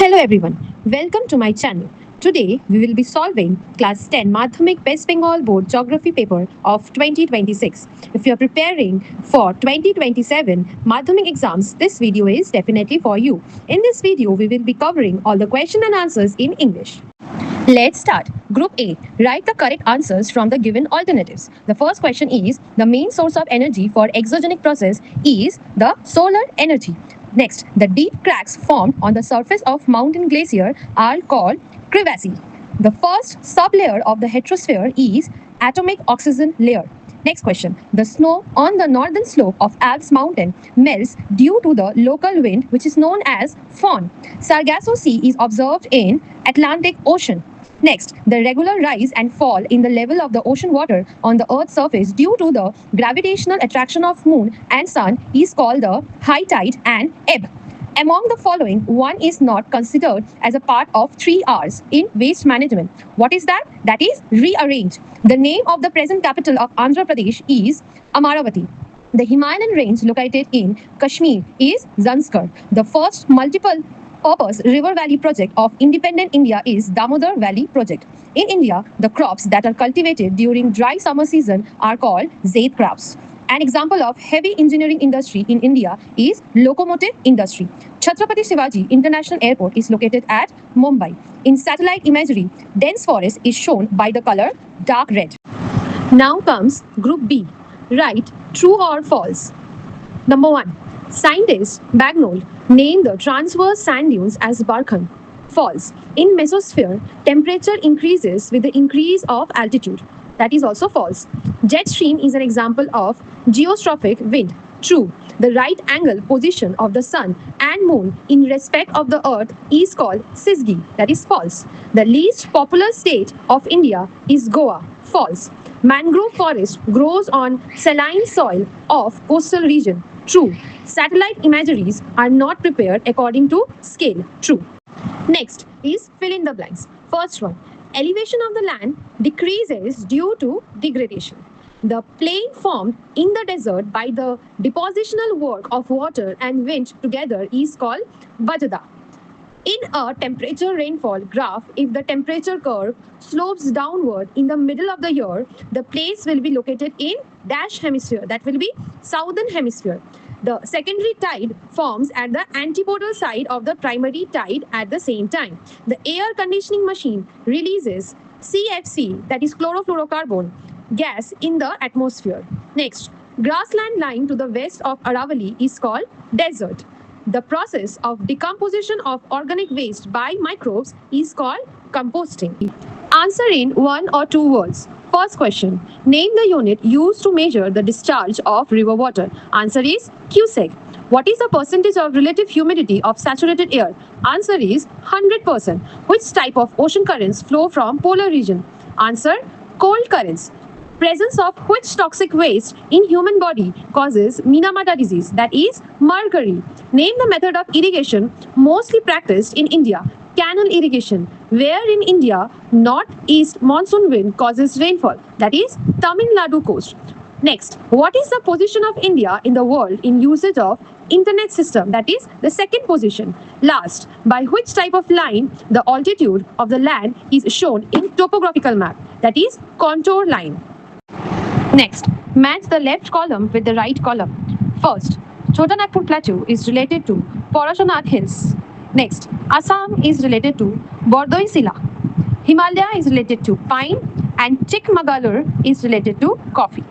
Hello everyone, welcome to my channel. Today we will be solving class 10 Madhyamik West Bengal Board Geography paper of 2026. If you are preparing for 2027 Madhyamik exams, this video is definitely for you. In this video we will be covering all the question and answers in English. Let's start. Group A. Write the correct answers from the given alternatives. The first question is, the main source of energy for exogenic process is the solar energy. Next, the deep cracks formed on the surface of mountain glacier are called crevasses. The first sublayer of the heterosphere is atomic oxygen layer. Next question. The snow on the northern slope of Alps mountain melts due to the local wind which is known as Fohn. Sargasso Sea is observed in Atlantic Ocean. Next, the regular rise and fall in the level of the ocean water on the Earth's surface due to the gravitational attraction of moon and sun is called the high tide and ebb. Among the following, one is not considered as a part of 3 R's in waste management. What is that? That is rearrange. The name of the present capital of Andhra Pradesh is Amaravati. The Himalayan range located in Kashmir is Zanskar. The first multiple purpose river valley project of independent India is Damodar Valley project. In India, the crops that are cultivated during dry summer season are called zaid crops. An example of heavy engineering industry in India is locomotive industry. Chhatrapati Shivaji International Airport is located at Mumbai. In satellite imagery, dense forest is shown by the color dark red. Now comes Group B. Write true or false. Number 1. Scientist Bagnall named the transverse sand dunes as Barkhan. False. In mesosphere, temperature increases with the increase of altitude. That is also false. Jet stream is an example of geostrophic wind. True. The right angle position of the sun and moon in respect of the earth is called Sisgi. That is false. The least populous state of India is Goa. False. Mangrove forest grows on saline soil of coastal region. True. Satellite imageries are not prepared according to scale. True. Next is fill in the blanks. First one. Elevation of the land decreases due to degradation. The plain formed in the desert by the depositional work of water and wind together is called Vajda. In a temperature rainfall graph, if the temperature curve slopes downward in the middle of the year, the place will be located in dash hemisphere. That will be southern hemisphere. The secondary tide forms at the antipodal side of the primary tide at the same time. The air conditioning machine releases CFC, that is chlorofluorocarbon, gas in the atmosphere. Next, grassland lying to the west of Aravalli is called desert. The process of decomposition of organic waste by microbes is called composting. Answer in 1 or 2 words. First question. Name the unit used to measure the discharge of river water. Answer is Cusack. What is the percentage of relative humidity of saturated air? Answer is 100%. Which type of ocean currents flow from polar region? Answer, cold currents. Presence of which toxic waste in human body causes Minamata disease, that is mercury. Name the method of irrigation mostly practiced in India. Canal irrigation. Where in India northeast monsoon wind causes rainfall, that is Tamil Nadu coast. Next, what is the position of India in the world in usage of internet system, that is the second position. Last, by which type of line the altitude of the land is shown in topographical map, that is contour line. Next, match the left column with the right column. First, Chota Nagpur Plateau is related to Parashanath Hills. Next, Assam is related to Bordoi Sila. Himalaya is related to pine and Chikmagalur is related to coffee.